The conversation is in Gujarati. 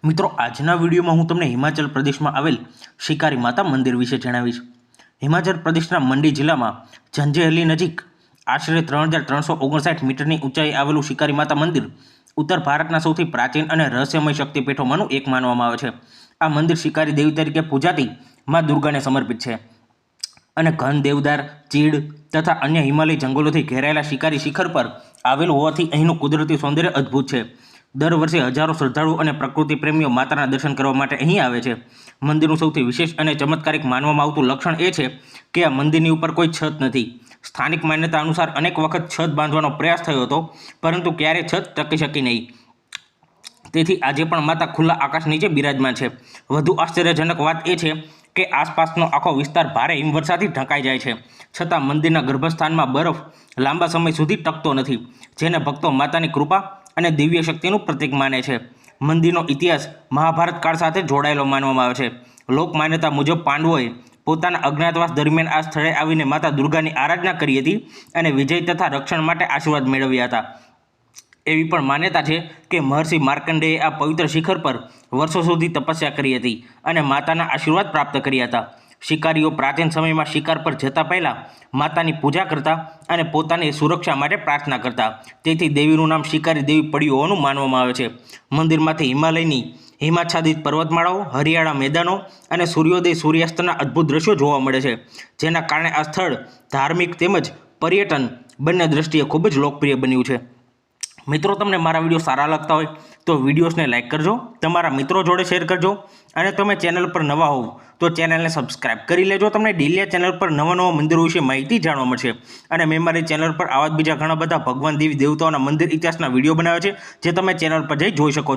મિત્રો, આજના વિડીયોમાં હું તમને હિમાચલ પ્રદેશમાં આવેલ શિકારી માતા મંદિર વિશે જણાવીશ। હિમાચલ પ્રદેશના મંડી જિલ્લામાં ઝંજેહલી નજીક આશરે 3359 મીટરની ઊંચાઈ આવેલું શિકારી માતા મંદિર ઉત્તર ભારતના સૌથી પ્રાચીન અને રહસ્યમય શક્તિપીઠોમાંનું એક માનવામાં આવે છે। આ મંદિર શિકારી દેવી તરીકે પૂજાતી મા દુર્ગાને સમર્પિત છે અને ઘન દેવદાર, ચીડ તથા અન્ય હિમાલય જંગલોથી ઘેરાયેલા શિકારી શિખર પર આવેલું હોવાથી અહીંનું કુદરતી સૌંદર્ય અદ્ભુત છે। દર વર્ષે હજારો શ્રદ્ધાળુ અને પ્રકૃતિ પ્રેમીઓ માતાના દર્શન કરવા માટે અહીં આવે છે। મંદિરનું સૌથી વિશેષ અને ચમત્કારિક માનવામાં આવતું લક્ષણ એ છે કે આ મંદિરની ઉપર કોઈ છત નથી। સ્થાનિક માન્યતા અનુસાર અનેક વખત છત બાંધવાનો પ્રયાસ થયો હતો, પરંતુ ક્યારેય છત ટકી શકી નહીં। તેથી આજે પણ માતા ખુલ્લા આકાશ નીચે બિરાજમાન છે। વધુ આશ્ચર્યજનક વાત એ છે કે આસપાસનો આખો વિસ્તાર ભારે હિમવર્ષાથી ઢંકાઈ જાય છે, છતાં મંદિરના ગર્ભસ્થાનમાં બરફ લાંબા સમય સુધી ટકતો નથી, જેને ભક્તો માતાની કૃપા અને દિવ્ય શક્તિનું પ્રતીક માને છે। મંદિરનો ઇતિહાસ મહાભારત કાળ સાથે જોડાયેલો માનવામાં આવે છે। લોકમાન્યતા મુજબ પાંડવોએ પોતાના અજ્ઞાતવાસ દરમિયાન આ સ્થળે આવીને માતા દુર્ગાની આરાધના કરી હતી અને વિજય તથા રક્ષણ માટે આશીર્વાદ મેળવ્યા હતા। એવી પણ માન્યતા છે કે મહર્ષિ માર્કંડેયે આ પવિત્ર શિખર પર વર્ષો સુધી તપસ્યા કરી હતી અને માતાના આશીર્વાદ પ્રાપ્ત કર્યા હતા। શિકારીઓ પ્રાચીન સમયમાં શિકાર પર જતા પહેલાં માતાની પૂજા કરતા અને પોતાની સુરક્ષા માટે પ્રાર્થના કરતા, તેથી દેવીનું નામ શિકારી દેવી પડ્યું હોવાનું માનવામાં આવે છે। મંદિરમાંથી હિમાલયની હિમાચ્છાદિત પર્વતમાળાઓ, હરિયાળા મેદાનો અને સૂર્યોદય સૂર્યાસ્તના અદ્ભુત દ્રશ્યો જોવા મળે છે, જેના કારણે આ સ્થળ ધાર્મિક તેમજ પર્યટન બંને દ્રષ્ટિએ ખૂબ જ લોકપ્રિય બન્યું છે। મિત્રો, તમને મારા વિડીયો સારા લાગતા હોય તો વિડીયોઝને લાઇક કરજો, તમારા મિત્રો જોડે શેર કરજો અને તમે ચેનલ પર નવા હોવ તો ચેનલને સબસ્ક્રાઇબ કરી લેજો। તમને ડેલી ચેનલ પર નવા મંદિરો વિશે માહિતી જાણવા મળશે અને મેં મારી ચેનલ પર આવા જ બીજા ઘણા બધા ભગવાન દેવી દેવતાઓના મંદિર ઇતિહાસના વિડીયો બનાવ્યા છે, જે તમે ચેનલ પર જઈ જોઈ શકો છો।